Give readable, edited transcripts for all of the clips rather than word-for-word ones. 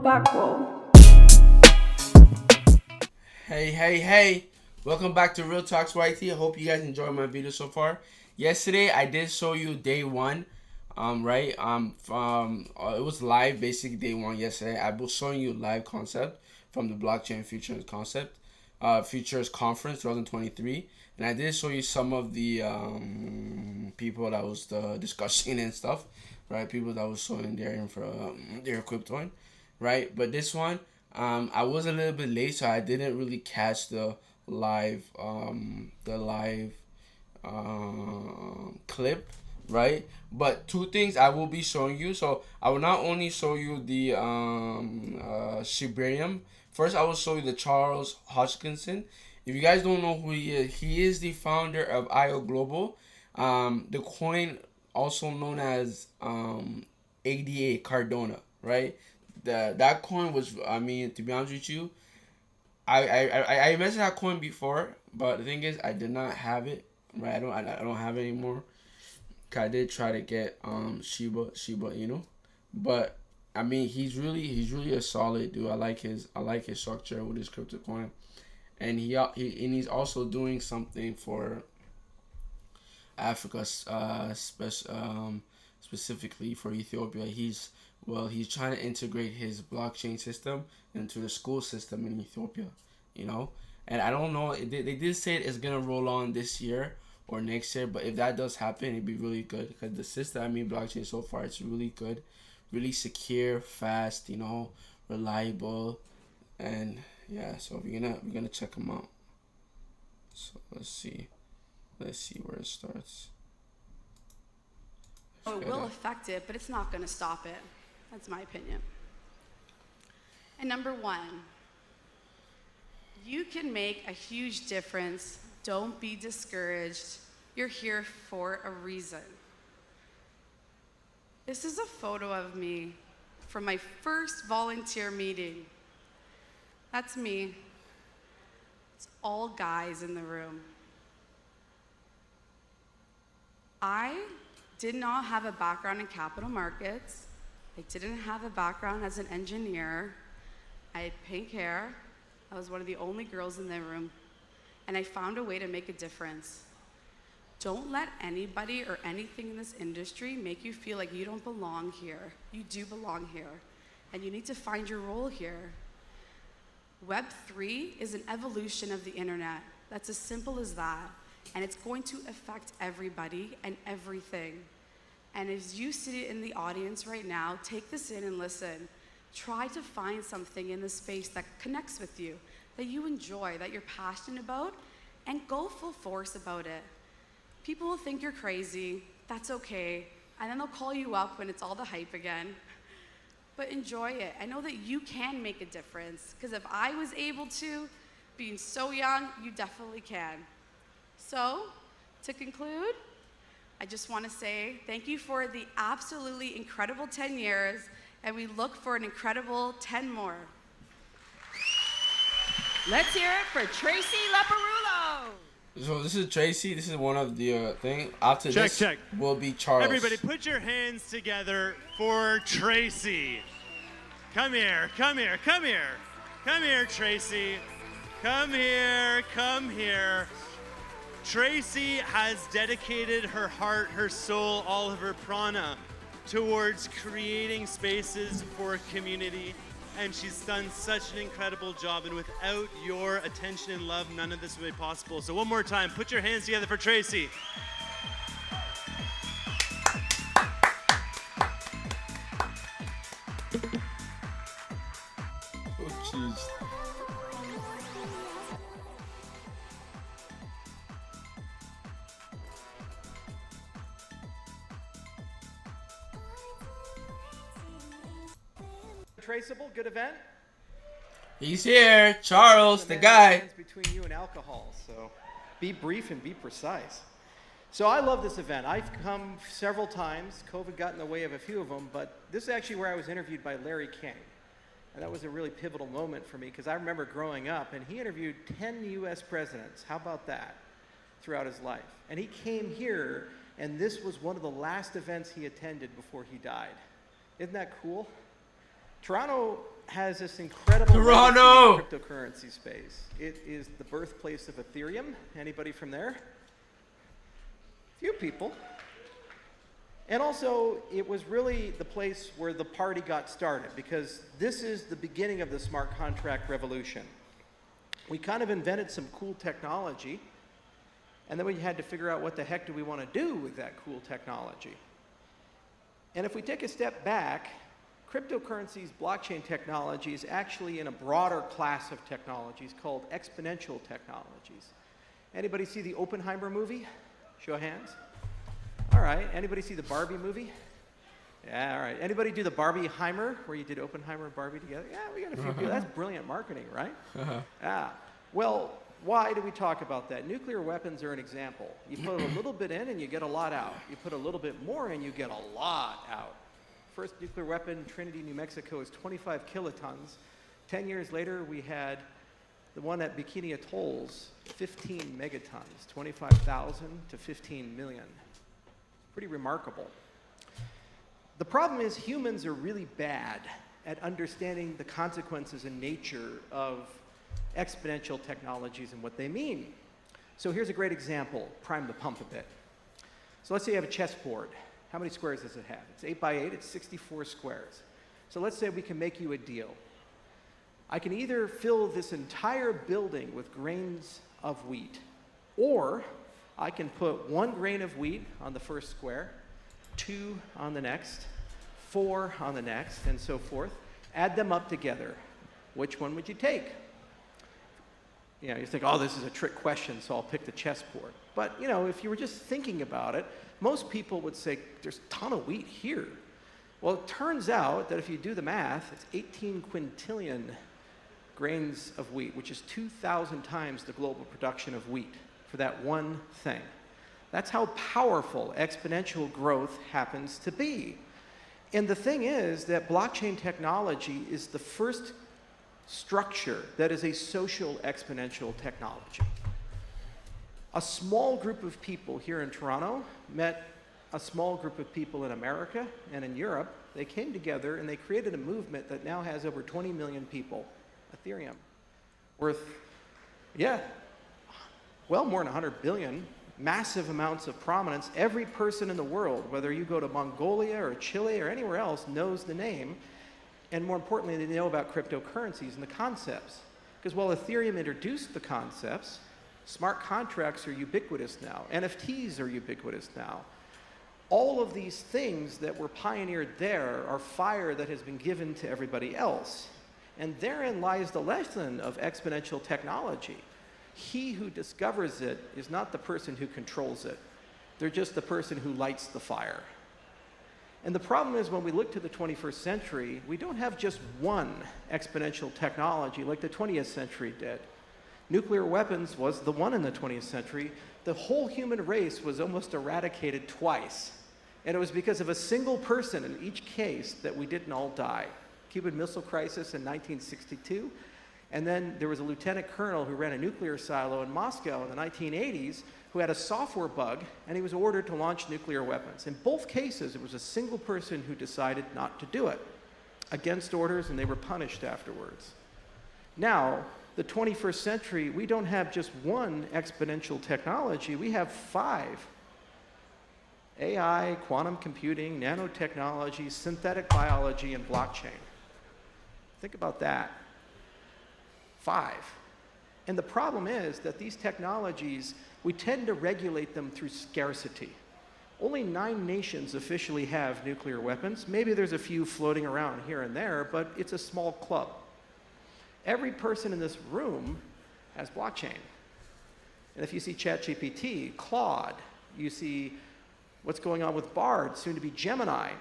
back roll. Hey. Welcome back to Real Talks YT. I hope you guys enjoyed my video so far. Yesterday, I did show you day one. Right? From it was live, basically day one yesterday. I was showing you live concept from the blockchain futures concept, futures conference 2023, and I did show you some of the people that was discussing and stuff, right? People that was showing their info, their crypto, right? But this one, I was a little bit late, so I didn't really catch live, the live clip, right? But two things I will be showing you. So I will not only show you the Shibarium. First, I will show you the Charles Hoskinson. If you guys don't know who he is the founder of IO Global. The coin, also known as ADA Cardona, right? That coin was, I mean, to be honest with you, I mentioned that coin before, but the thing is, I did not have it. Right, I don't have it anymore. 'Cause I did try to get Shiba, but I mean, he's really a solid dude. I like his structure with his crypto coin, and he's also doing something for Africa, specifically for Ethiopia. He's trying to integrate his blockchain system into the school system in Ethiopia, you know. And I don't know. They did say it's gonna roll on this year or next year, but if that does happen, it'd be really good because the system, I mean, blockchain so far, it's really good, really secure, fast, reliable, and yeah. So we're gonna check them out. So let's see where it starts. Oh, it will affect it, but it's not going to stop it. That's my opinion. And number one, you can make a huge difference. Don't be discouraged. You're here for a reason. This is a photo of me from my first volunteer meeting. That's me. It's all guys in the room. I did not have a background in capital markets. I didn't have a background as an engineer. I had pink hair. I was one of the only girls in the room. And I found a way to make a difference. Don't let anybody or anything in this industry make you feel like you don't belong here. You do belong here. And you need to find your role here. Web3 is an evolution of the internet. That's as simple as that. And it's going to affect everybody and everything. And as you sit in the audience right now, take this in and listen. Try to find something in the space that connects with you, that you enjoy, that you're passionate about, and go full force about it. People will think you're crazy. That's okay. And then they'll call you up when it's all the hype again. But enjoy it. I know that you can make a difference, because if I was able to, being so young, you definitely can. So, to conclude, I just want to say thank you for the absolutely incredible 10 years, and we look for an incredible 10 more. Let's hear it for Tracy Laparulo. So this is Tracy. This is one of the thing. After this check. will be Charles. Everybody put your hands together for Tracy. Come here, Tracy. Come here. Tracy has dedicated her heart, her soul, all of her prana towards creating spaces for community. And she's done such an incredible job. And without your attention and love, none of this would be possible. So one more time, put your hands together for Tracy. Oh, jeez. Traceable, good event. He's here, Charles, the guy. Between you and alcohol, so be brief and be precise. So I love this event. I've come several times. COVID got in the way of a few of them, but this is actually where I was interviewed by Larry King. And that was a really pivotal moment for me because I remember growing up and he interviewed 10 US presidents. How about that? Throughout his life. And he came here and this was one of the last events he attended before he died. Isn't that cool? Toronto has this incredible Toronto! legacy in the cryptocurrency space. It is the birthplace of Ethereum. Anybody from there? Few people. And also, it was really the place where the party got started, because this is the beginning of the smart contract revolution. We kind of invented some cool technology, and then we had to figure out what the heck do we want to do with that cool technology. And if we take a step back, cryptocurrencies, blockchain technology is actually in a broader class of technologies called exponential technologies. Anybody see the Oppenheimer movie? Show of hands. All right. Anybody see the Barbie movie? Yeah, all right. Anybody do the Barbie-heimer, where you did Oppenheimer and Barbie together? Yeah, we got a few people. That's brilliant marketing, right? Yeah. Well, why do we talk about that? Nuclear weapons are an example. You put a little bit in and you get a lot out. You put a little bit more in, you get a lot out. First nuclear weapon, Trinity, New Mexico, is 25 kilotons. 10 years later, we had the one at Bikini Atolls, 15 megatons, 25,000 to 15 million. Pretty remarkable. The problem is humans are really bad at understanding the consequences and nature of exponential technologies and what they mean. So here's a great example, prime the pump a bit. So let's say you have a chessboard. How many squares does it have? It's 8 by 8, it's 64 squares. So let's say we can make you a deal. I can either fill this entire building with grains of wheat, or I can put 1 grain of wheat on the first square, 2 on the next, 4 on the next, and so forth. Add them up together. Which one would you take? You know, you think, oh, this is a trick question, so I'll pick the chessboard. But, you know, if you were just thinking about it, most people would say, there's a ton of wheat here. Well, it turns out that if you do the math, it's 18 quintillion grains of wheat, which is 2,000 times the global production of wheat for that one thing. That's how powerful exponential growth happens to be. And the thing is that blockchain technology is the first structure that is a social exponential technology. A small group of people here in Toronto met a small group of people in America and in Europe. They came together and they created a movement that now has over 20 million people. Ethereum, worth, yeah, well more than 100 billion, massive amounts of prominence. Every person in the world, whether you go to Mongolia or Chile or anywhere else, knows the name. And more importantly, they know about cryptocurrencies and the concepts. Because while Ethereum introduced the concepts, smart contracts are ubiquitous now. NFTs are ubiquitous now. All of these things that were pioneered there are fire that has been given to everybody else. And therein lies the lesson of exponential technology. He who discovers it is not the person who controls it. They're just the person who lights the fire. And the problem is when we look to the 21st century, we don't have just one exponential technology like the 20th century did. Nuclear weapons was the one in the 20th century. The whole human race was almost eradicated twice. And it was because of a single person in each case that we didn't all die. Cuban Missile Crisis in 1962. And then there was a lieutenant colonel who ran a nuclear silo in Moscow in the 1980s who had a software bug, and he was ordered to launch nuclear weapons. In both cases, it was a single person who decided not to do it, against orders, and they were punished afterwards. Now, the 21st century, we don't have just one exponential technology, we have 5. AI, quantum computing, nanotechnology, synthetic biology, and blockchain. Think about that. 5. And the problem is that these technologies, we tend to regulate them through scarcity. Only 9 nations officially have nuclear weapons. Maybe there's a few floating around here and there, but it's a small club. Every person in this room has blockchain. And if you see ChatGPT, Claude, you see what's going on with Bard, soon to be Gemini,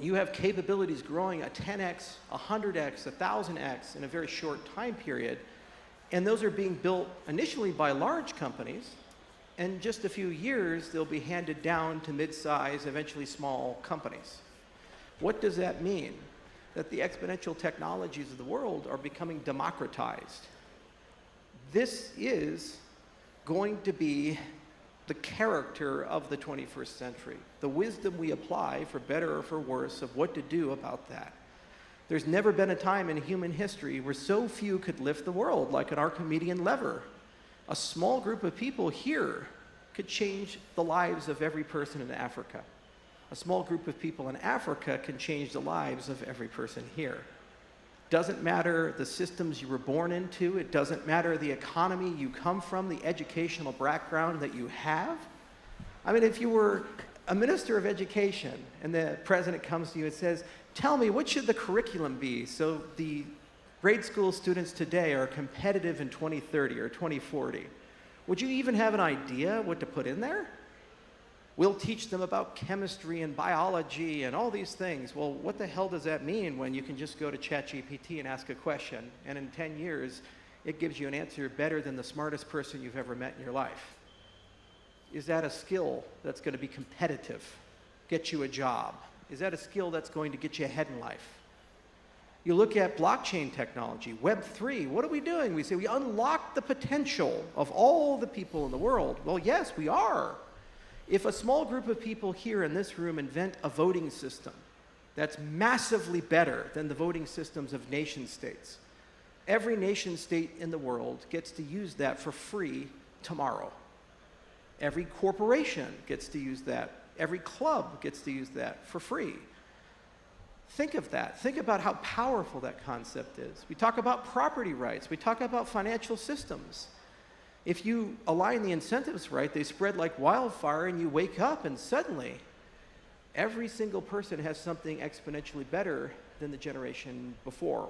you have capabilities growing at 10x, 100x, 1,000x in a very short time period. And those are being built initially by large companies. In just a few years, they'll be handed down to mid-size, eventually small companies. What does that mean? That the exponential technologies of the world are becoming democratized. This is going to be the character of the 21st century, the wisdom we apply, for better or for worse, of what to do about that. There's never been a time in human history where so few could lift the world like an Archimedean lever. A small group of people here could change the lives of every person in Africa. A small group of people in Africa can change the lives of every person here. Doesn't matter the systems you were born into. It doesn't matter the economy you come from, the educational background that you have. I mean, if you were a minister of education and the president comes to you and says, tell me, what should the curriculum be so the grade school students today are competitive in 2030 or 2040? Would you even have an idea what to put in there? We'll teach them about chemistry and biology and all these things. Well, what the hell does that mean when you can just go to ChatGPT and ask a question, and in 10 years, it gives you an answer better than the smartest person you've ever met in your life? Is that a skill that's going to be competitive, get you a job? Is that a skill that's going to get you ahead in life? You look at blockchain technology, Web3, what are we doing? We say we unlock the potential of all the people in the world. Well, yes, we are. If a small group of people here in this room invent a voting system that's massively better than the voting systems of nation states, every nation state in the world gets to use that for free tomorrow. Every corporation gets to use that. Every club gets to use that for free. Think of that. Think about how powerful that concept is. We talk about property rights. We talk about financial systems. If you align the incentives right, they spread like wildfire, and you wake up and suddenly every single person has something exponentially better than the generation before.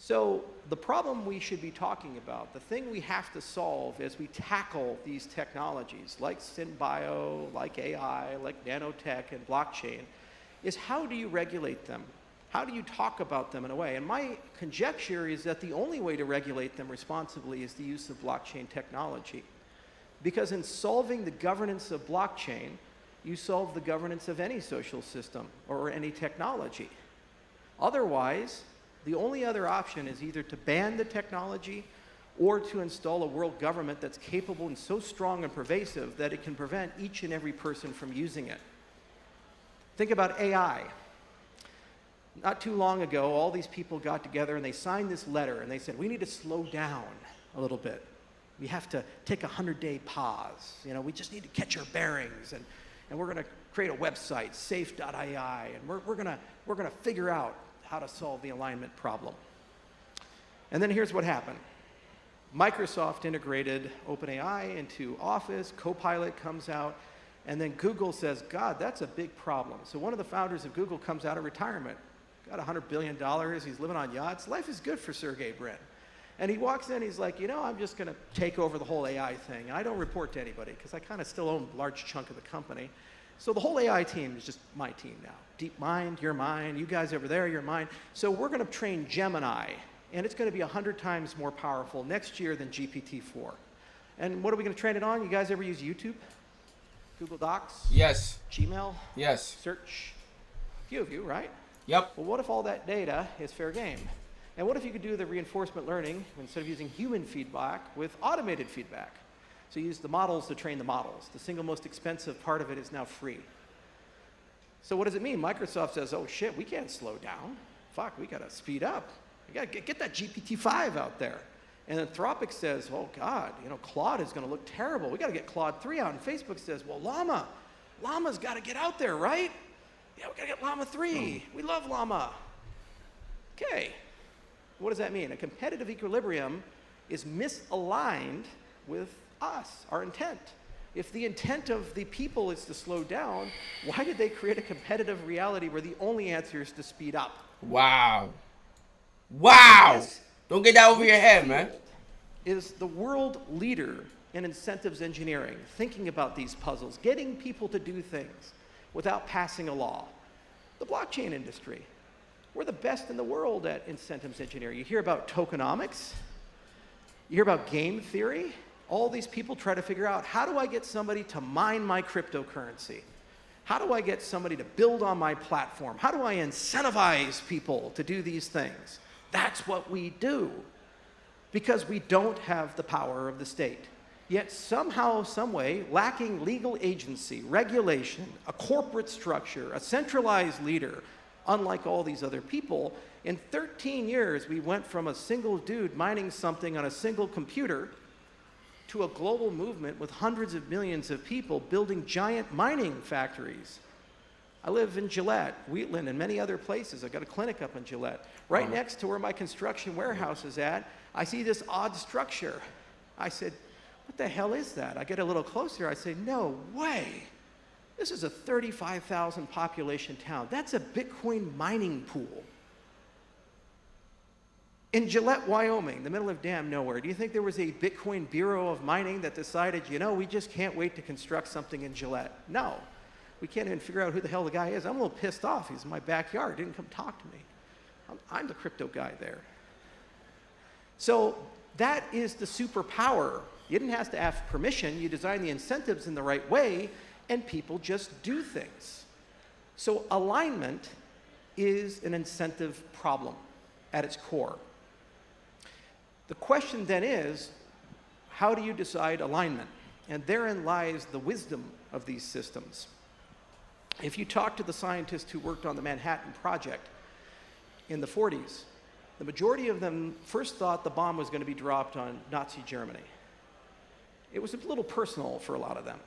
So the problem we should be talking about, the thing we have to solve as we tackle these technologies like synbio, like AI, like nanotech and blockchain, is how do you regulate them? How do you talk about them in a way? And my conjecture is that the only way to regulate them responsibly is the use of blockchain technology. Because in solving the governance of blockchain, you solve the governance of any social system or any technology. Otherwise, the only other option is either to ban the technology or to install a world government that's capable and so strong and pervasive that it can prevent each and every person from using it. Think about AI. Not too long ago, all these people got together and they signed this letter and they said, we need to slow down a little bit. We have to take a 100-day pause. You know, we just need to catch our bearings, and we're going to create a website, safe.ai, and we're going to figure out how to solve the alignment problem. And then here's what happened. Microsoft integrated OpenAI into Office, Copilot comes out, and then Google says, God, that's a big problem. So one of the founders of Google comes out of retirement, got $100 billion, he's living on yachts. Life is good for Sergey Brin. And he walks in, he's like, you know, I'm just going to take over the whole AI thing. And I don't report to anybody because I kind of still own a large chunk of the company. So the whole AI team is just my team now. DeepMind, you're mine. You guys over there, you're mine. So we're going to train Gemini, and it's going to be 100 times more powerful next year than GPT-4. And what are we going to train it on? You guys ever use YouTube? Google Docs? Yes. Gmail? Yes. Search? A few of you, right? Yep. Well, what if all that data is fair game? And what if you could do the reinforcement learning instead of using human feedback with automated feedback? So you use the models to train the models. The single most expensive part of it is now free. So what does it mean? Microsoft says, oh shit, we can't slow down. Fuck, we gotta speed up. We gotta get that GPT-5 out there. And Anthropic says, oh God, you know, Claude is gonna look terrible. We gotta get Claude 3 out. And Facebook says, well, Llama's gotta get out there, right? Yeah, we gotta get Llama 3. We love Llama. Okay, what does that mean? A competitive equilibrium is misaligned with us, our intent. If the intent of the people is to slow down, why did they create a competitive reality where the only answer is to speed up? Wow. Wow. Yes. Don't get that over your head, man. Is the world leader in incentives engineering, thinking about these puzzles, getting people to do things without passing a law. The blockchain industry. We're the best in the world at incentives engineering. You hear about tokenomics. You hear about game theory. All these people try to figure out, how do I get somebody to mine my cryptocurrency? How do I get somebody to build on my platform? How do I incentivize people to do these things? That's what we do, because we don't have the power of the state. Yet somehow, some way, lacking legal agency, regulation, a corporate structure, a centralized leader, unlike all these other people. In 13 years, we went from a single dude mining something on a single computer to a global movement with hundreds of millions of people building giant mining factories. I live in Gillette, Wheatland, and many other places. I've got a clinic up in Gillette. Right next to where my construction warehouse is at, I see this odd structure. I said, what the hell is that? I get a little closer. I say, no way. This is a 35,000 population town. That's a Bitcoin mining pool. In Gillette, Wyoming, the middle of damn nowhere, do you think there was a Bitcoin Bureau of Mining that decided, you know, we just can't wait to construct something in Gillette? No. We can't even figure out who the hell the guy is. I'm a little pissed off. He's in my backyard. Didn't come talk to me. I'm the crypto guy there. So that is the superpower. You didn't have to ask permission. You design the incentives in the right way, and people just do things. So alignment is an incentive problem at its core. The question then is, how do you decide alignment? And therein lies the wisdom of these systems. If you talk to the scientists who worked on the Manhattan Project in the 40s, the majority of them first thought the bomb was going to be dropped on Nazi Germany. It was a little personal for a lot of them.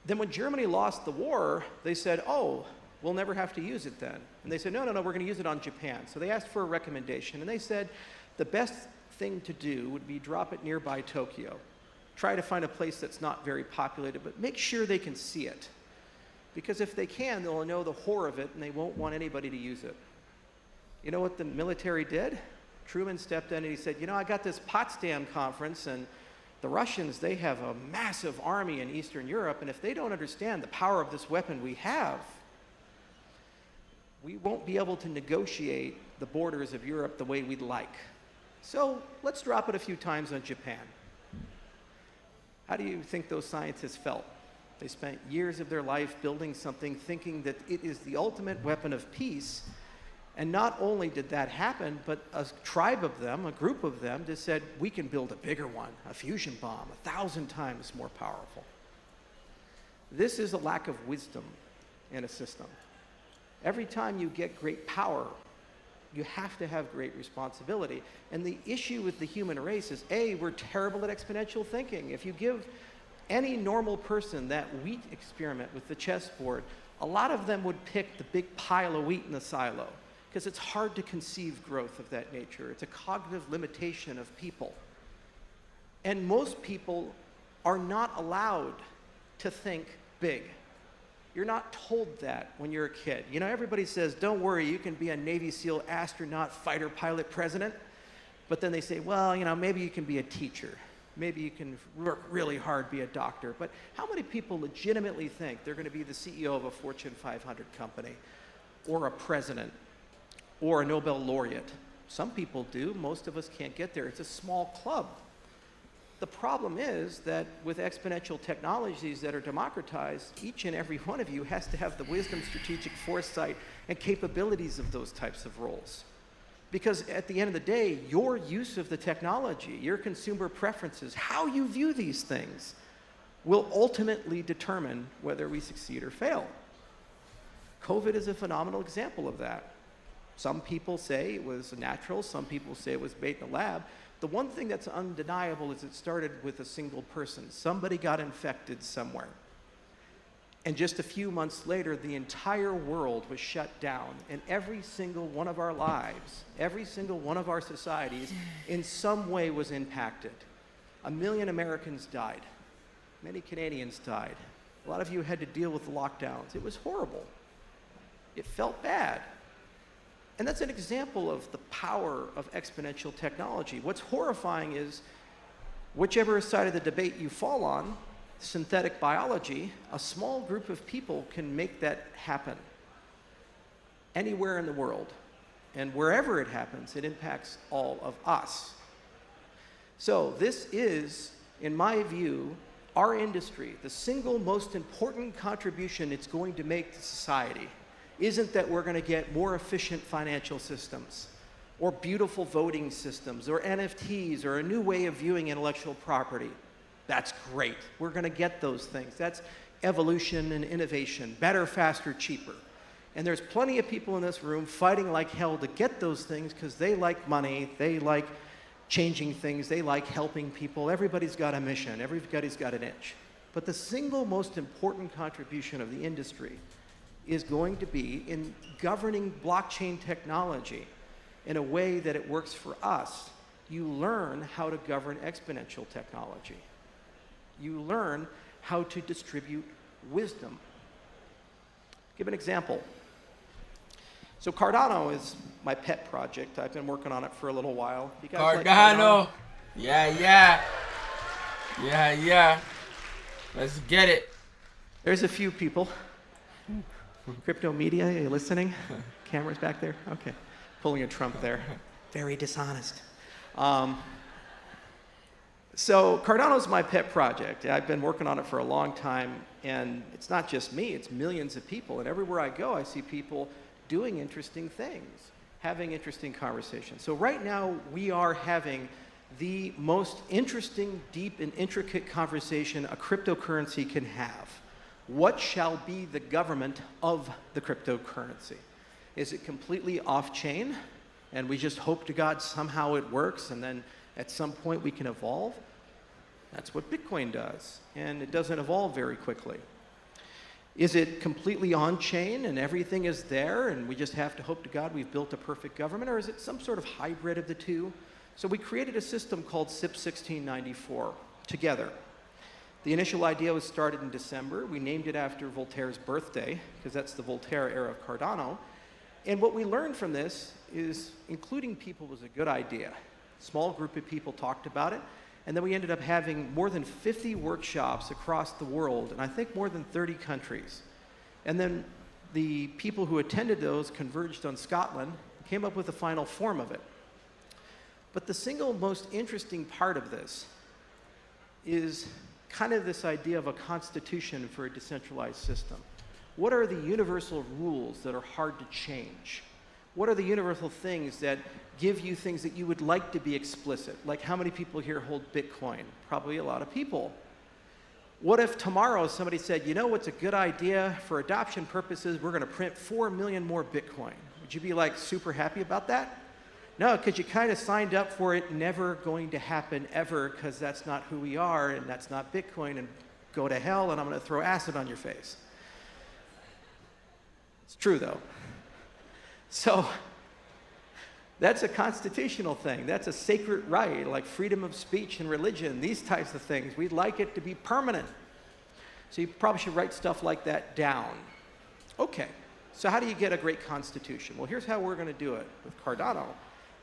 Then when Germany lost the war, they said, oh, we'll never have to use it then. And they said, no, we're going to use it on Japan. So they asked for a recommendation, and they said the best thing to do would be drop it nearby Tokyo. Try to find a place that's not very populated, but make sure they can see it. Because if they can, they'll know the horror of it, and they won't want anybody to use it. You know what the military did? Truman stepped in and he said, you know, I got this Potsdam conference, and the Russians, they have a massive army in Eastern Europe, and if they don't understand the power of this weapon we have, we won't be able to negotiate the borders of Europe the way we'd like. So let's drop it a few times on Japan. How do you think those scientists felt? They spent years of their life building something, thinking that it is the ultimate weapon of peace. And not only did that happen, but a tribe of them, a group of them, just said, we can build a bigger one, a fusion bomb, 1,000 times more powerful. This is a lack of wisdom in a system. Every time you get great power, you have to have great responsibility. And the issue with the human race is, A, we're terrible at exponential thinking. If you give any normal person that wheat experiment with the chessboard, a lot of them would pick the big pile of wheat in the silo, because it's hard to conceive growth of that nature. It's a cognitive limitation of people. And most people are not allowed to think big. You're not told that when you're a kid. You know, everybody says, don't worry, you can be a Navy SEAL astronaut, fighter pilot, president. But then they say, well, you know, maybe you can be a teacher. Maybe you can work really hard, be a doctor. But how many people legitimately think they're going to be the CEO of a Fortune 500 company, or a president, or a Nobel laureate? Some people do. Most of us can't get there. It's a small club. The problem is that with exponential technologies that are democratized, each and every one of you has to have the wisdom, strategic foresight, and capabilities of those types of roles. Because at the end of the day, your use of the technology, your consumer preferences, how you view these things, will ultimately determine whether we succeed or fail. COVID is a phenomenal example of that. Some people say it was natural, some people say it was made in a lab. The one thing that's undeniable is it started with a single person. Somebody got infected somewhere. And just a few months later, the entire world was shut down, and every single one of our lives, every single one of our societies, in some way was impacted. 1 million Americans died. Many Canadians died. A lot of you had to deal with the lockdowns. It was horrible. It felt bad. And that's an example of the power of exponential technology. What's horrifying is, whichever side of the debate you fall on, synthetic biology, a small group of people can make that happen anywhere in the world. And wherever it happens, it impacts all of us. So this is, in my view, our industry. The single most important contribution it's going to make to society isn't that we're going to get more efficient financial systems, or beautiful voting systems, or NFTs, or a new way of viewing intellectual property. That's great. We're going to get those things. That's evolution and innovation, better, faster, cheaper. And there's plenty of people in this room fighting like hell to get those things because they like money, they like changing things, they like helping people. Everybody's got a mission, everybody's got an itch. But the single most important contribution of the industry is going to be in governing blockchain technology in a way that it works for us. You learn how to govern exponential technology. You learn how to distribute wisdom. Give an example. So Cardano is my pet project. I've been working on it for a little while. You guys like Cardano. Yeah. Let's get it. There's a few people. Crypto media, are you listening? Cameras back there? Okay. Pulling a Trump there. Very dishonest. So Cardano's my pet project. I've been working on it for a long time, and it's not just me, it's millions of people. And everywhere I go, I see people doing interesting things, having interesting conversations. So right now, we are having the most interesting, deep, and intricate conversation a cryptocurrency can have. What shall be the government of the cryptocurrency? Is it completely off-chain, and we just hope to God somehow it works, and then at some point we can evolve? That's what Bitcoin does, and it doesn't evolve very quickly. Is it completely on-chain and everything is there and we just have to hope to God we've built a perfect government, or is it some sort of hybrid of the two? So we created a system called SIP 1694 together. The initial idea was started in December. We named it after Voltaire's birthday, because that's the Voltaire era of Cardano. And what we learned from this is including people was a good idea. A small group of people talked about it. And then we ended up having more than 50 workshops across the world, and I think more than 30 countries. And then the people who attended those converged on Scotland, came up with the final form of it. But the single most interesting part of this is kind of this idea of a constitution for a decentralized system. What are the universal rules that are hard to change? What are the universal things that give you things that you would like to be explicit? Like how many people here hold Bitcoin? Probably a lot of people. What if tomorrow somebody said, you know what's a good idea for adoption purposes? We're going to print 4 million more Bitcoin. Would you be like super happy about that? No, because you kind of signed up for it never going to happen ever, because that's not who we are and that's not Bitcoin, and go to hell and I'm going to throw acid on your face. It's true though. So that's a constitutional thing. That's a sacred right, like freedom of speech and religion, these types of things. We'd like it to be permanent. So you probably should write stuff like that down. Okay, so how do you get a great constitution? Well, here's how we're going to do it with Cardano.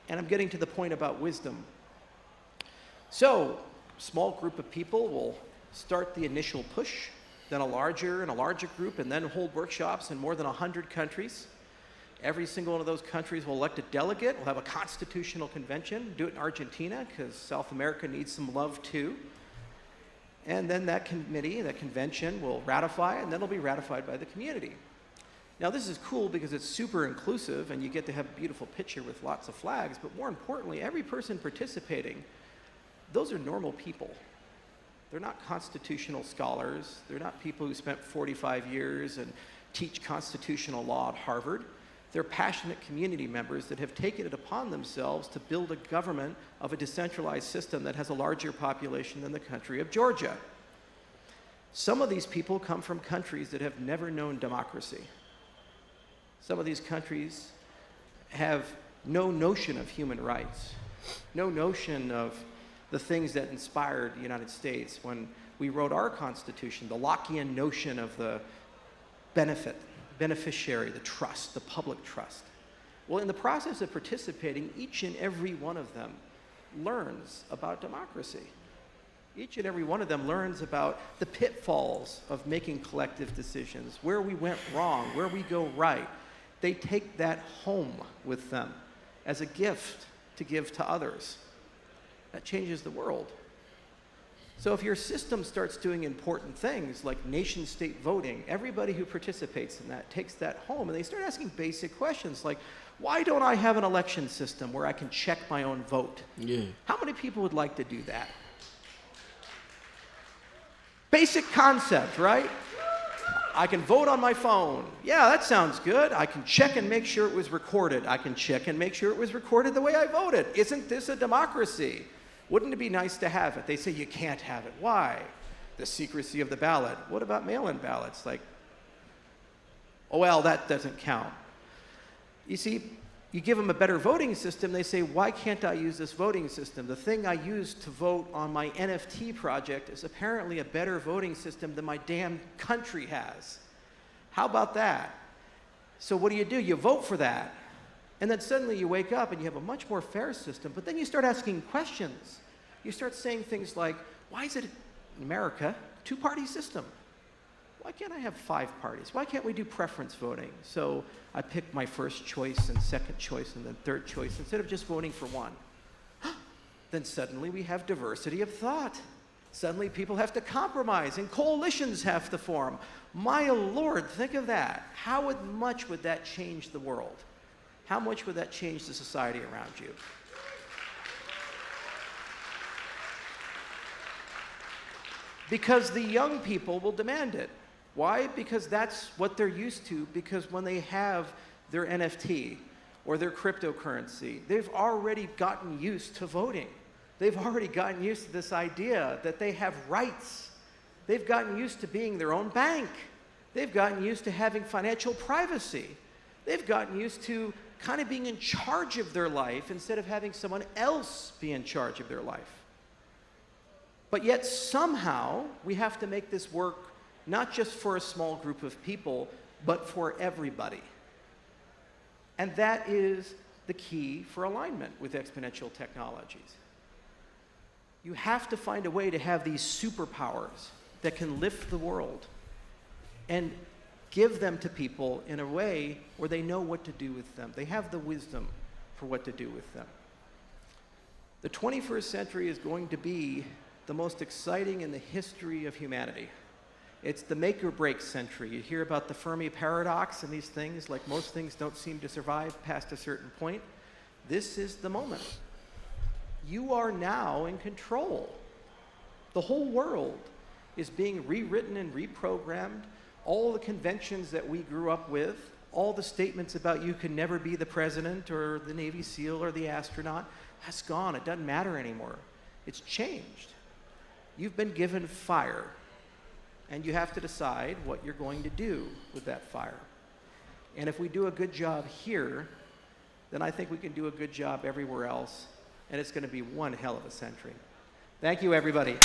And I'm getting to the point about wisdom. So small group of people will start the initial push, then a larger and a larger group, and then hold workshops in more than 100 countries. Every single one of those countries will elect a delegate. We'll have a constitutional convention. Do it in Argentina, because South America needs some love too. And then that committee, that convention, will ratify it, and then it'll be ratified by the community. Now this is cool because it's super inclusive, and you get to have a beautiful picture with lots of flags, but more importantly, every person participating, those are normal people. They're not constitutional scholars. They're not people who spent 45 years and teach constitutional law at Harvard. They're passionate community members that have taken it upon themselves to build a government of a decentralized system that has a larger population than the country of Georgia. Some of these people come from countries that have never known democracy. Some of these countries have no notion of human rights, no notion of the things that inspired the United States when we wrote our Constitution, the Lockean notion of the beneficiary, the trust, the public trust. Well, in the process of participating, each and every one of them learns about democracy. Each and every one of them learns about the pitfalls of making collective decisions, where we went wrong, where we go right. They take that home with them as a gift to give to others. That changes the world. So if your system starts doing important things like nation-state voting, everybody who participates in that takes that home, and they start asking basic questions like, why don't I have an election system where I can check my own vote? Yeah. How many people would like to do that? Basic concept, right? I can vote on my phone. Yeah, that sounds good. I can check and make sure it was recorded. I can check and make sure it was recorded the way I voted. Isn't this a democracy? Wouldn't it be nice to have it? They say you can't have it. Why? The secrecy of the ballot. What about mail-in ballots? Like, oh, well, that doesn't count. You see, you give them a better voting system, they say, why can't I use this voting system? The thing I used to vote on my NFT project is apparently a better voting system than my damn country has. How about that? So what do? You vote for that. And then suddenly you wake up and you have a much more fair system, but then you start asking questions. You start saying things like, why is it in America two-party system? Why can't I have 5 parties? Why can't we do preference voting? So I pick my first choice and second choice and then third choice instead of just voting for one. Then suddenly we have diversity of thought. Suddenly people have to compromise and coalitions have to form. My Lord, think of that. How much would that change the world? How much would that change the society around you? Because the young people will demand it. Why? Because that's what they're used to, because when they have their NFT or their cryptocurrency, they've already gotten used to voting. They've already gotten used to this idea that they have rights. They've gotten used to being their own bank. They've gotten used to having financial privacy. They've gotten used to kind of being in charge of their life instead of having someone else be in charge of their life. But yet somehow we have to make this work not just for a small group of people, but for everybody. And that is the key for alignment with exponential technologies. You have to find a way to have these superpowers that can lift the world and give them to people in a way where they know what to do with them. They have the wisdom for what to do with them. The 21st century is going to be the most exciting in the history of humanity. It's the make or break century. You hear about the Fermi paradox and these things, like most things don't seem to survive past a certain point. This is the moment. You are now in control. The whole world is being rewritten and reprogrammed. All the conventions that we grew up with, all the statements about you can never be the president or the Navy SEAL or the astronaut, that's gone. It doesn't matter anymore. It's changed. You've been given fire, and you have to decide what you're going to do with that fire. And if we do a good job here, then I think we can do a good job everywhere else, and it's going to be one hell of a century. Thank you, everybody.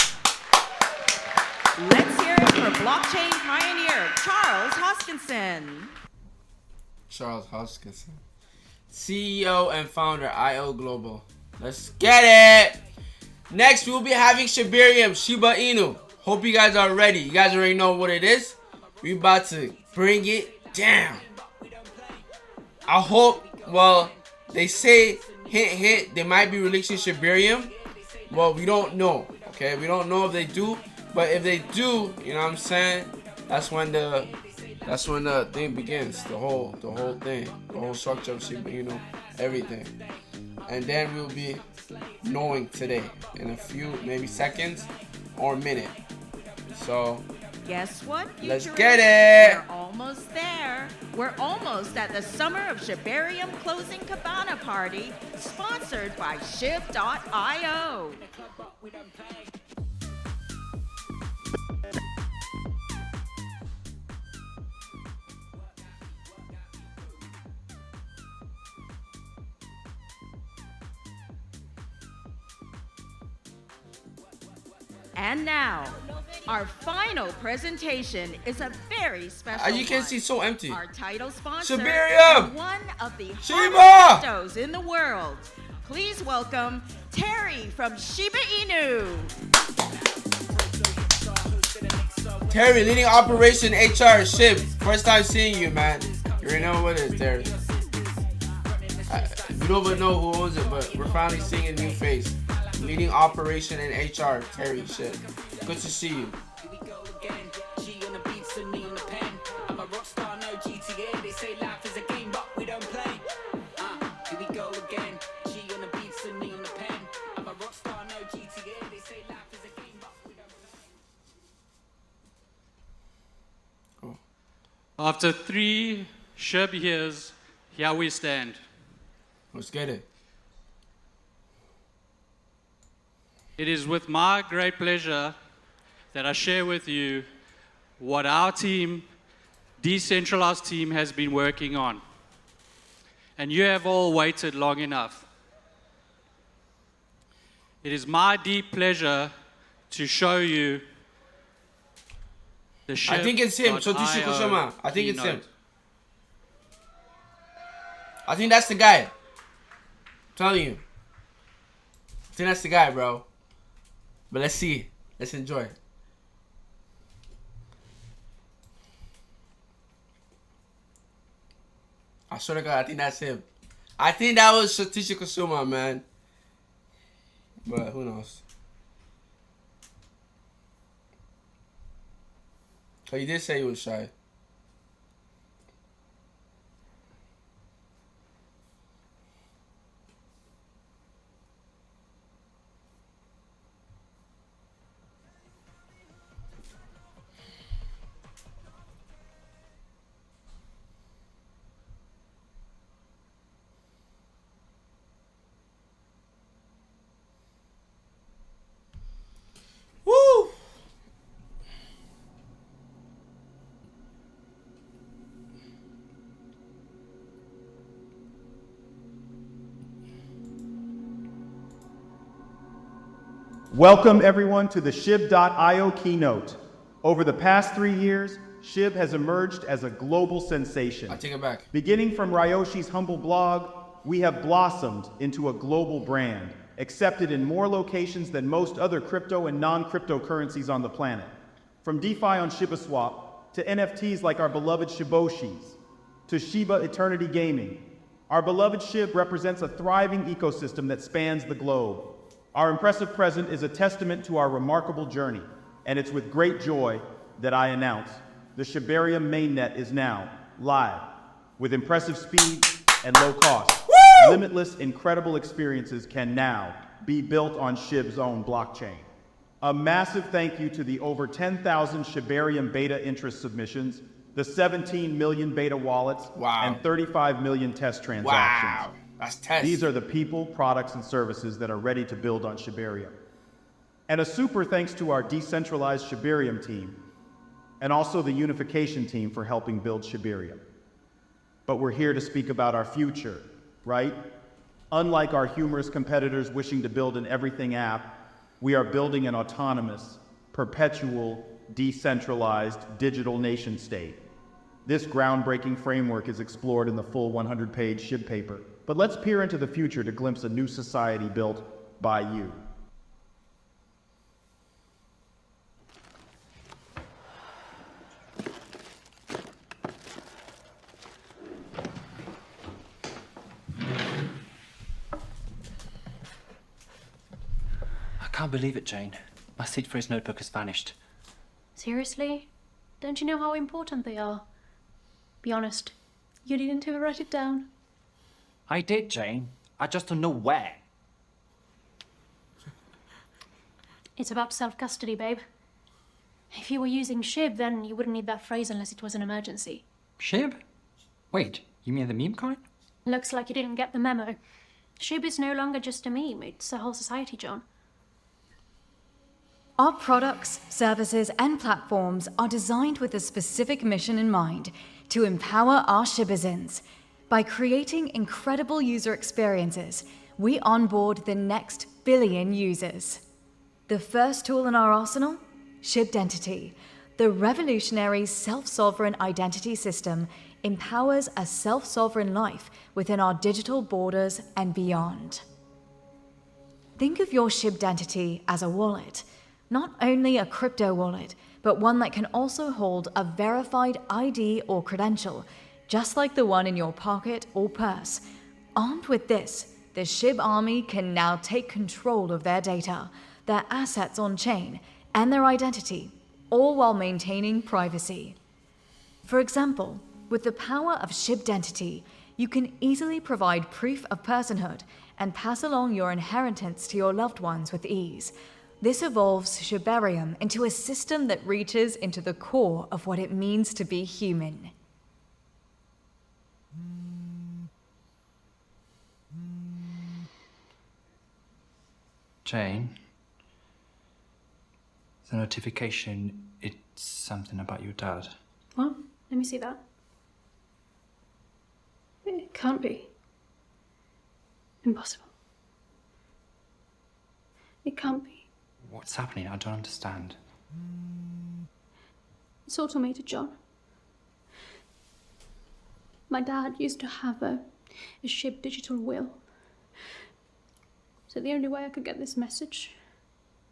Let's hear it for blockchain pioneer Charles Hoskinson. Charles Hoskinson, CEO and founder IO Global. Let's get it. Next, we'll be having Shibarium, Shiba Inu. Hope you guys are ready. You guys already know what it is. We about to bring it down. I hope, well, they say, hint, they might be releasing Shibarium. Well, we don't know, okay? We don't know if they do. But if they do, you know what I'm saying? That's when the thing begins. The whole thing. The whole structure of Shiba Inu, everything. And then we'll be knowing today in a few maybe seconds or a minute. So guess what? Let's get it. We're almost there. We're almost at the Summer of Shibarium Closing Cabana Party, sponsored by Shib.io. And now, our final presentation is a very special As you can one. see, so empty. Our title sponsor Shibarium! and one of the Shiba! hottest cryptos in the world. Please welcome Terry from Shiba Inu. Terry, leading operation HR Shib. First time seeing you, man. You already know what it is, Terry. We don't even know who owns it, but we're finally seeing a new face. Leading operation in HR, Terry Shib. Good to see you. After 3 SHIB years, here we stand. Let's get it. It is with my great pleasure that I share with you what our team, decentralized team, has been working on. And you have all waited long enough. It is my deep pleasure to show you the SHIB. I think it's him, Shytoshi Kusama. I think it's him. I think that's the guy. I'm telling you. I think that's the guy, bro. But let's see. Let's enjoy. I swear to God, I think that's him. I think that was Shytoshi Kusama, man. But who knows? But he did say he was shy. Woo! Welcome everyone to the Shib.io keynote. Over the past 3 years, Shib has emerged as a global sensation. I take it back. Beginning from Ryoshi's humble blog, we have blossomed into a global brand, accepted in more locations than most other crypto and non-cryptocurrencies on the planet. From DeFi on ShibaSwap, to NFTs like our beloved Shiboshis, to Shiba Eternity Gaming. Our beloved Shib represents a thriving ecosystem that spans the globe. Our impressive present is a testament to our remarkable journey, and it's with great joy that I announce the Shibarium mainnet is now live with impressive speed and low cost. Woo! Limitless, incredible experiences can now be built on Shib's own blockchain. A massive thank you to the over 10,000 Shibarium beta interest submissions, the 17 million beta wallets, Wow. and 35 million test transactions. Wow. That's test. These are the people, products, and services that are ready to build on Shibarium. And a super thanks to our decentralized Shibarium team, and also the unification team for helping build Shibarium. But we're here to speak about our future, right? Unlike our humorous competitors wishing to build an everything app, we are building an autonomous, perpetual, decentralized digital nation state. This groundbreaking framework is explored in the full 100-page Shib paper. But let's peer into the future to glimpse a new society built by you. I can't believe it, Jane. My seed phrase notebook has vanished. Seriously? Don't you know how important they are? Be honest, you didn't even write it down. I did, Jane. I just don't know where. It's about self-custody, babe. If you were using Shib, then you wouldn't need that phrase unless it was an emergency. Shib? Wait, you mean the meme coin? Looks like you didn't get the memo. Shib is no longer just a meme, it's a whole society, John. Our products, services, and platforms are designed with a specific mission in mind: to empower our Shibazins. By creating incredible user experiences, we onboard the next billion users. The first tool in our arsenal? Shibdentity. The revolutionary self-sovereign identity system empowers a self-sovereign life within our digital borders and beyond. Think of your Shibdentity as a wallet. Not only a crypto wallet, but one that can also hold a verified ID or credential, just like the one in your pocket or purse. Armed with this, the Shib army can now take control of their data, their assets on chain, and their identity, all while maintaining privacy. For example, with the power of Shibdentity, you can easily provide proof of personhood and pass along your inheritance to your loved ones with ease. This evolves Shibarium into a system that reaches into the core of what it means to be human. Jane, the notification, it's something about your dad. What? Let me see that. It can't be. Impossible. It can't be. What's happening? I don't understand. It's automated, John. My dad used to have a SHIB digital will. So the only way I could get this message,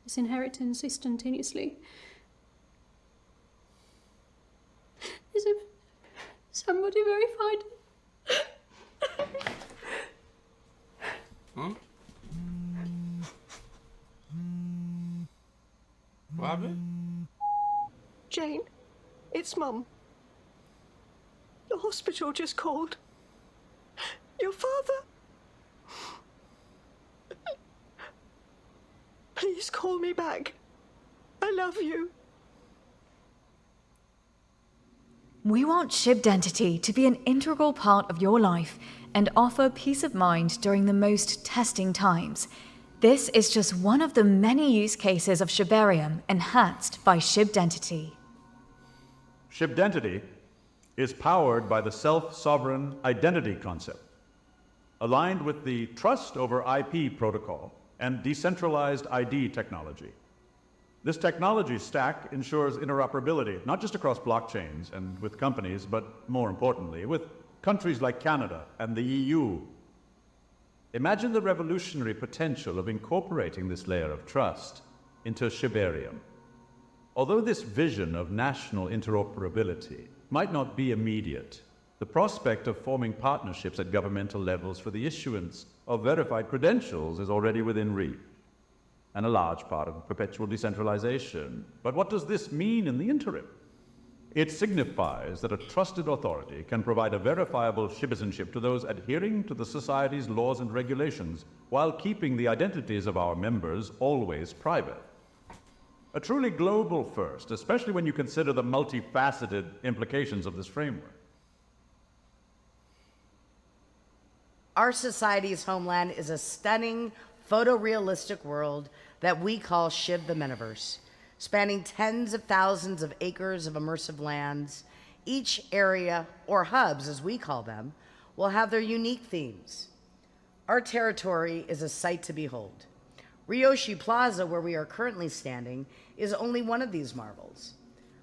this inheritance instantaneously, is if somebody verified it. Huh? What happened? Jane, it's Mum. The hospital just called. Your father. Please call me back. I love you. We want Shibdentity to be an integral part of your life and offer peace of mind during the most testing times. This is just one of the many use cases of Shibarium enhanced by Shibdentity. Shibdentity is powered by the self-sovereign identity concept, aligned with the trust over IP protocol and decentralized ID technology. This technology stack ensures interoperability, not just across blockchains and with companies, but more importantly, with countries like Canada and the EU. Imagine the revolutionary potential of incorporating this layer of trust into Shibarium. Although this vision of national interoperability might not be immediate, the prospect of forming partnerships at governmental levels for the issuance of verified credentials is already within reach, and a large part of perpetual decentralization. But what does this mean in the interim? It signifies that a trusted authority can provide a verifiable citizenship to those adhering to the society's laws and regulations, while keeping the identities of our members always private. A truly global first, especially when you consider the multifaceted implications of this framework. Our society's homeland is a stunning, photorealistic world that we call Shib the Metaverse, spanning tens of thousands of acres of immersive lands. Each area, or hubs as we call them, will have their unique themes. Our territory is a sight to behold. Ryoshi Plaza, where we are currently standing, is only one of these marvels.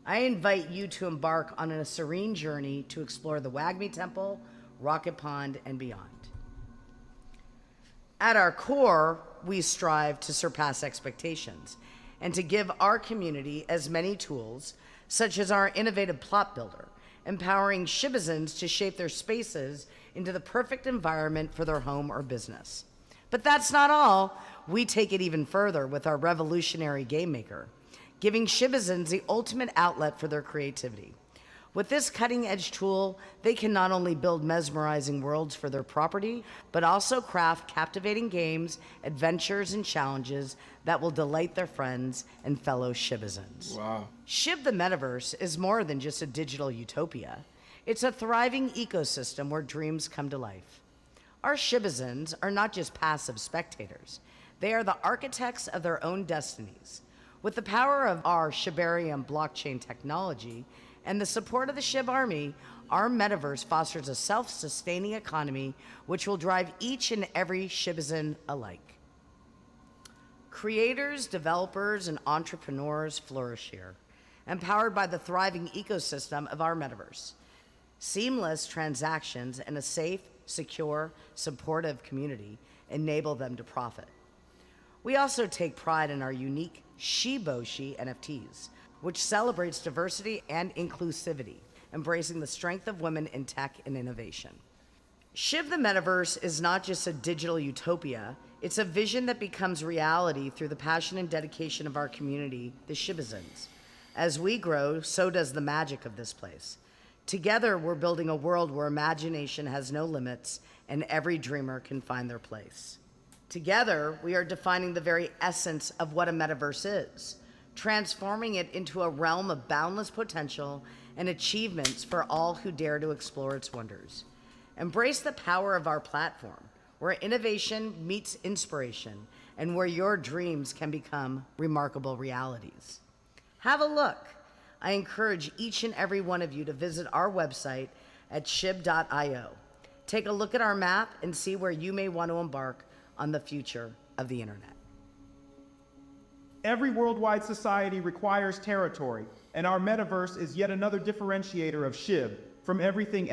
I invite you to embark on a serene journey to explore the Wagmi Temple, Rocket Pond, and beyond. At our core, we strive to surpass expectations and to give our community as many tools, such as our innovative plot builder, empowering Shibazins to shape their spaces into the perfect environment for their home or business. But that's not all. We take it even further with our revolutionary game maker, giving Shibazins the ultimate outlet for their creativity. With this cutting-edge tool, they can not only build mesmerizing worlds for their property, but also craft captivating games, adventures, and challenges that will delight their friends and fellow Shibazins. Wow. Shib the Metaverse is more than just a digital utopia. It's a thriving ecosystem where dreams come to life. Our Shibazins are not just passive spectators. They are the architects of their own destinies. With the power of our Shibarium blockchain technology and the support of the Shib Army, our metaverse fosters a self-sustaining economy which will drive each and every Shibazin alike. Creators, developers, and entrepreneurs flourish here, empowered by the thriving ecosystem of our metaverse. Seamless transactions and a safe, secure, supportive community enable them to profit. We also take pride in our unique Shiboshi NFTs, which celebrates diversity and inclusivity, embracing the strength of women in tech and innovation. Shib the Metaverse is not just a digital utopia, it's a vision that becomes reality through the passion and dedication of our community, the Shibazins. As we grow, so does the magic of this place. Together, we're building a world where imagination has no limits and every dreamer can find their place. Together, we are defining the very essence of what a metaverse is, transforming it into a realm of boundless potential and achievements for all who dare to explore its wonders. Embrace the power of our platform, where innovation meets inspiration, and where your dreams can become remarkable realities. Have a look. I encourage each and every one of you to visit our website at shib.io. Take a look at our map and see where you may want to embark on the future of the internet. Every worldwide society requires territory, and our metaverse is yet another differentiator of SHIB from everything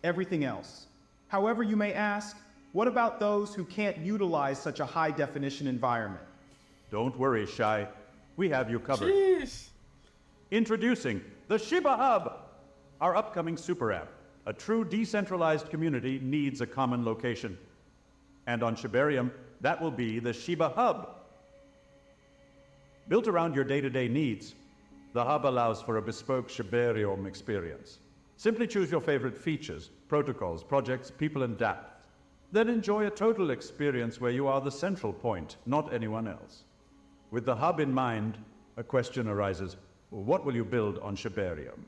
everything else. However, you may ask, what about those who can't utilize such a high-definition environment? Don't worry, Shy. We have you covered. Jeez. Introducing the Shiba Hub, our upcoming super app. A true decentralized community needs a common location. And on Shibarium, that will be the Shiba Hub. Built around your day-to-day needs, the hub allows for a bespoke Shibarium experience. Simply choose your favorite features, protocols, projects, people, and dApps. Then enjoy a total experience where you are the central point, not anyone else. With the hub in mind, a question arises: what will you build on Shibarium?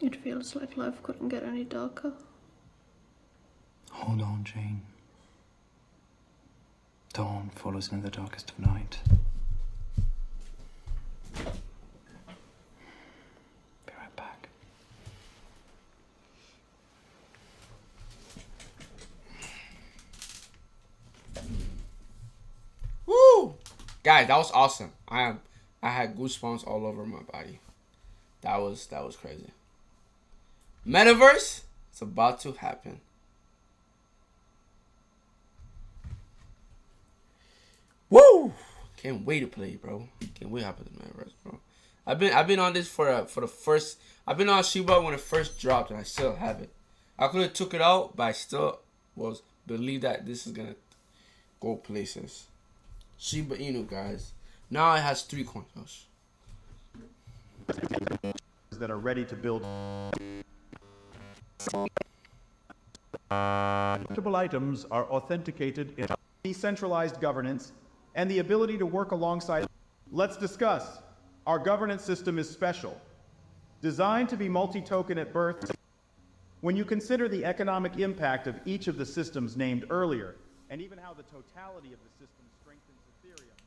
It feels like life couldn't get any darker. Hold on, Jane. Dawn follows in the darkest of night. Be right back. Woo! Guys, that was awesome. I had goosebumps all over my body. That was crazy. Metaverse, it's about to happen. Woo! Can't wait to play, bro. Can't wait to play the Metaverse, bro. I've been on this for the first. I've been on Shiba when it first dropped, and I still have it. I could have took it out, but I still believe that this is gonna go places. Shiba Inu, guys. Now it has 3 coins. That are ready to build. Collectible items are authenticated in Decentralized governance and the ability to work alongside. Let's discuss. Our governance system is special, designed to be multi-token at birth. When you consider the economic impact of each of the systems named earlier, and even how the totality of the system strengthens Ethereum.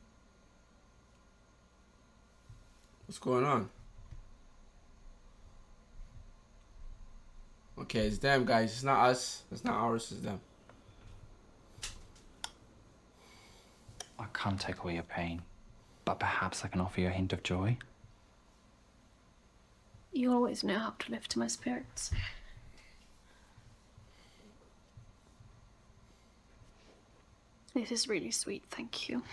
What's going on? Okay, it's them, guys. It's not us. It's not ours. It's them. I can't take away your pain, but perhaps I can offer you a hint of joy. You always know how to lift my spirits. This is really sweet, thank you.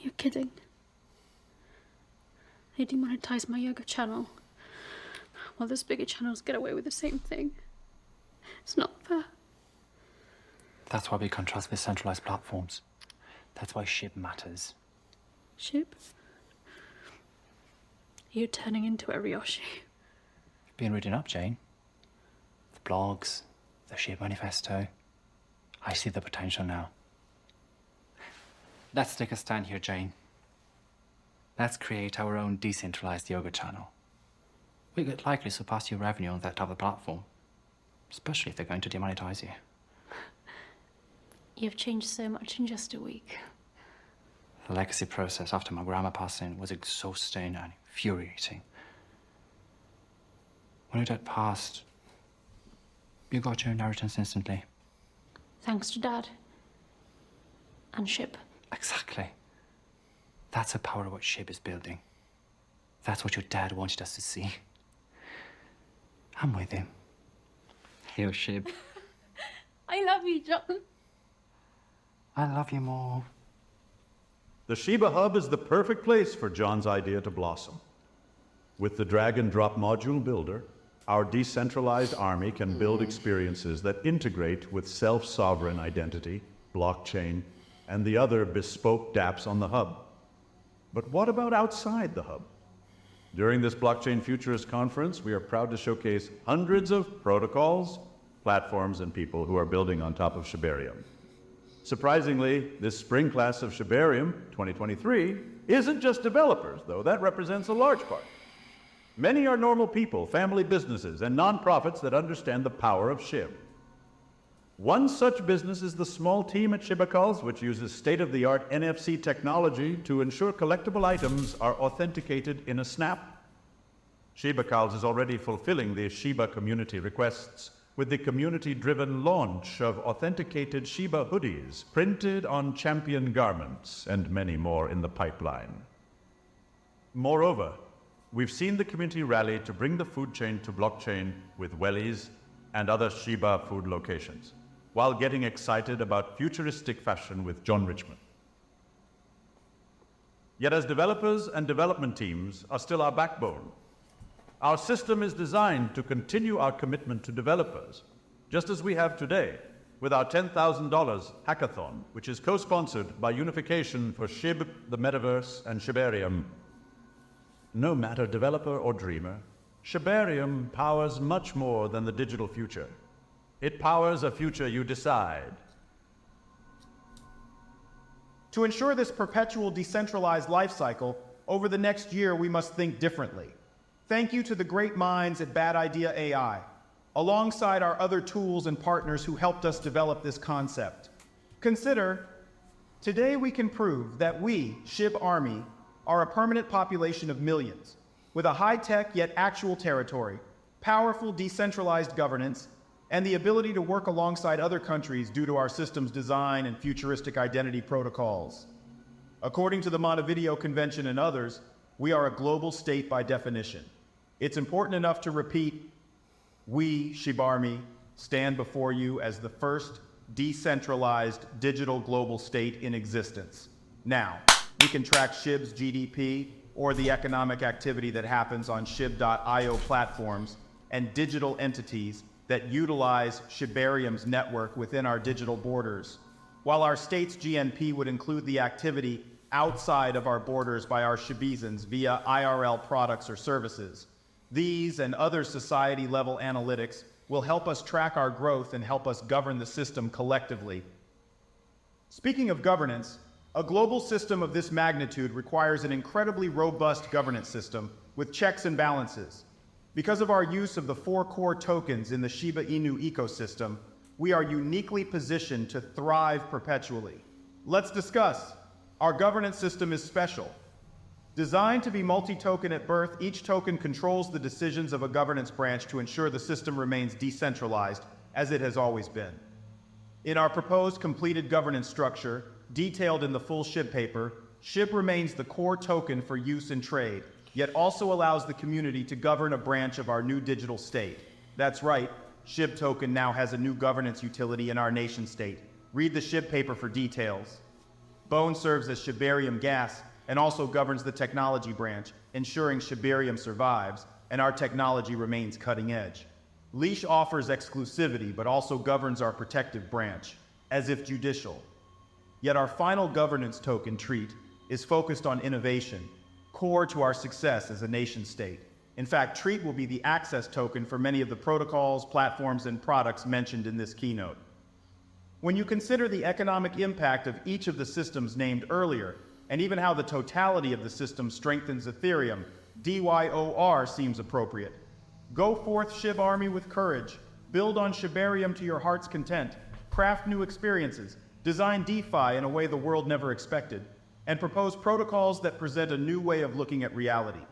You're kidding. They demonetize my yoga channel, while those bigger channels get away with the same thing. It's not fair. That's why we contrast with centralized platforms. That's why SHIB matters. SHIB? You're turning into a Ryoshi. You've been reading up, Jane. The blogs, the SHIB manifesto. I see the potential now. Let's take a stand here, Jane. Let's create our own decentralized yoga channel. We could likely surpass your revenue on that other platform, especially if they're going to demonetize you. You've changed so much in just a week. The legacy process after my grandma passing was exhausting and infuriating. When your dad passed, you got your inheritance instantly. Thanks to Dad. And SHIB. Exactly. That's the power of what SHIB is building. That's what your dad wanted us to see. I'm with him. Hail SHIB. I love you, John. I love you more. The Shiba Hub is the perfect place for John's idea to blossom. With the drag-and-drop module builder, our decentralized army can build experiences that integrate with self-sovereign identity, blockchain, and the other bespoke dApps on the hub. But what about outside the hub? During this Blockchain Futurist conference, we are proud to showcase hundreds of protocols, platforms, and people who are building on top of Shibarium. Surprisingly, this spring class of Shibarium 2023 isn't just developers, though that represents a large part. Many are normal people, family businesses, and nonprofits that understand the power of SHIB. One such business is the small team at Shibacals, which uses state-of-the-art NFC technology to ensure collectible items are authenticated in a snap. Shibacals is already fulfilling the Shiba community requests with the community-driven launch of authenticated Shiba hoodies printed on champion garments, and many more in the pipeline. Moreover, we've seen the community rally to bring the food chain to blockchain with wellies and other Shiba food locations, while getting excited about futuristic fashion with John Richmond. Yet as developers and development teams are still our backbone, our system is designed to continue our commitment to developers, just as we have today with our $10,000 hackathon, which is co-sponsored by Unification for SHIB, the Metaverse, and Shibarium. No matter developer or dreamer, Shibarium powers much more than the digital future. It powers a future you decide. To ensure this perpetual decentralized life cycle, over the next year we must think differently. Thank you to the great minds at Bad Idea AI, alongside our other tools and partners who helped us develop this concept. Consider, today we can prove that we, SHIB Army, are a permanent population of millions, with a high-tech yet actual territory, powerful decentralized governance, and the ability to work alongside other countries due to our system's design and futuristic identity protocols. According to the Montevideo Convention and others, we are a global state by definition. It's important enough to repeat, we, Shibarmy, stand before you as the first decentralized digital global state in existence. Now, we can track SHIB's GDP or the economic activity that happens on SHIB.io platforms and digital entities that utilize Shibarium's network within our digital borders, while our state's GNP would include the activity outside of our borders by our Shibizans via IRL products or services. These and other society-level analytics will help us track our growth and help us govern the system collectively. Speaking of governance, a global system of this magnitude requires an incredibly robust governance system with checks and balances. Because of our use of the 4 core tokens in the Shiba Inu ecosystem, we are uniquely positioned to thrive perpetually. Let's discuss. Our governance system is special. Designed to be multi-token at birth, each token controls the decisions of a governance branch to ensure the system remains decentralized, as it has always been. In our proposed completed governance structure, detailed in the full SHIB paper, SHIB remains the core token for use in trade, yet also allows the community to govern a branch of our new digital state. That's right, SHIB token now has a new governance utility in our nation state. Read the SHIB paper for details. Bone serves as Shibarium gas and also governs the technology branch, ensuring Shibarium survives and our technology remains cutting edge. Leash offers exclusivity but also governs our protective branch, as if judicial. Yet our final governance token, Treat, is focused on innovation, core to our success as a nation state. In fact, Treat will be the access token for many of the protocols, platforms, and products mentioned in this keynote. When you consider the economic impact of each of the systems named earlier, and even how the totality of the system strengthens Ethereum, DYOR seems appropriate. Go forth, SHIB Army, with courage. Build on Shibarium to your heart's content. Craft new experiences. Design DeFi in a way the world never expected. And propose protocols that present a new way of looking at reality.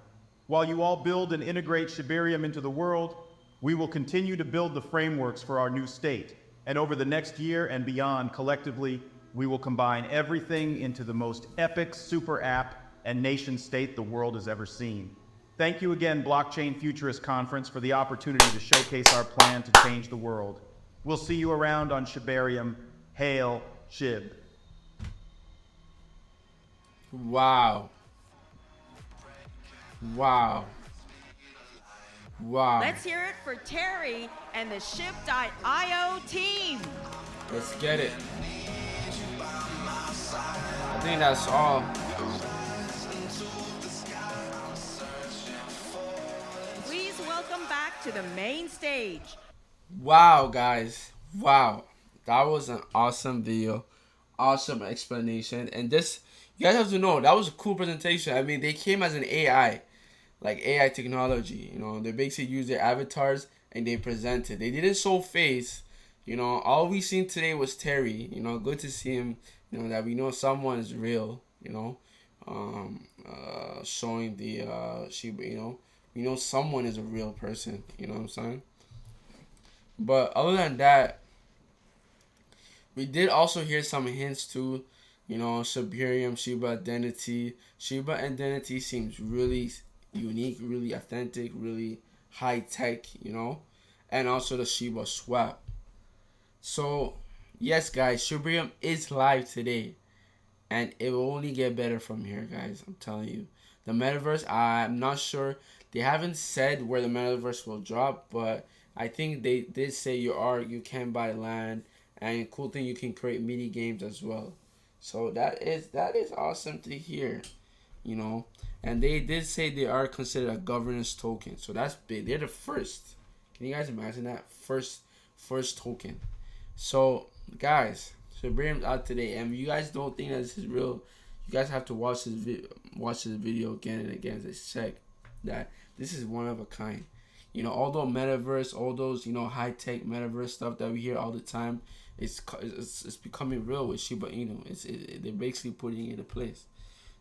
While you all build and integrate Shibarium into the world, we will continue to build the frameworks for our new state. And over the next year and beyond, collectively, we will combine everything into the most epic super app and nation state the world has ever seen. Thank you again, Blockchain Futurist Conference, for the opportunity to showcase our plan to change the world. We'll see you around on Shibarium. Hail, SHIB. Wow. Wow. Wow. Let's hear it for Terry and the Ship.io team. Let's get it. I think that's all. Please welcome back to the main stage. Wow, guys. Wow. That was an awesome video. Awesome explanation. And this, you guys have to know, that was a cool presentation. I mean, they came as an AI, like AI technology. You know, they basically used their avatars and they presented. They didn't show face. You know, all we seen today was Terry. You know, good to see him. You know, that we know someone is real. You know, showing the Shiba. You know, we know someone is a real person. You know what I'm saying? But other than that, we did also hear some hints to, you know, Shibarium, Shiba identity. Shiba identity seems really unique, really authentic, really high tech, you know, and also the Shiba swap. So, yes, guys, Shibarium is live today, and it will only get better from here, guys. I'm telling you. The metaverse, I'm not sure. They haven't said where the metaverse will drop, but I think they did say you can buy land, and cool thing, you can create mini games as well. So that is awesome to hear, you know. And they did say they are considered a governance token, so that's big. They're the first. Can you guys imagine that? First token. So guys, Shibarium's out today, and if you guys don't think that this is real, you guys have to watch this video again and again to check that this is one of a kind. You know, although metaverse, all those, you know, high tech metaverse stuff that we hear all the time, it's becoming real with Shiba Inu. They're basically putting it into place.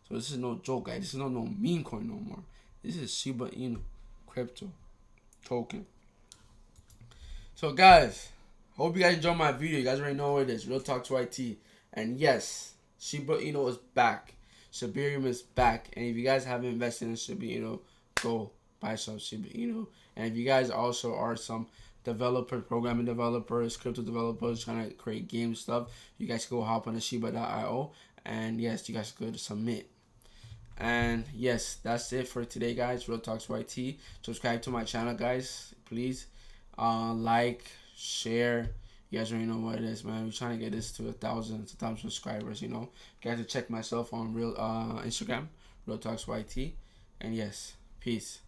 So this is no joke, guys. This is not no meme coin no more. This is Shiba Inu crypto token. So guys, hope you guys enjoyed my video. You guys already know what it is. Real Talk to IT. And yes, Shiba Inu is back. Shibarium is back. And if you guys haven't invested in Shiba Inu, go buy some Shiba Inu. And if you guys also are some developers, programming developers, crypto developers trying to create game stuff, you guys go hop on the Shiba.io, and yes, you guys go to submit. And yes, that's it for today, guys. Real Talks YT. Subscribe to my channel, guys, please. Like, share. You guys already know what it is, man. We're trying to get this to 1,000 subscribers. You know, you guys can check myself on real Instagram, Real Talks YT. And yes, peace.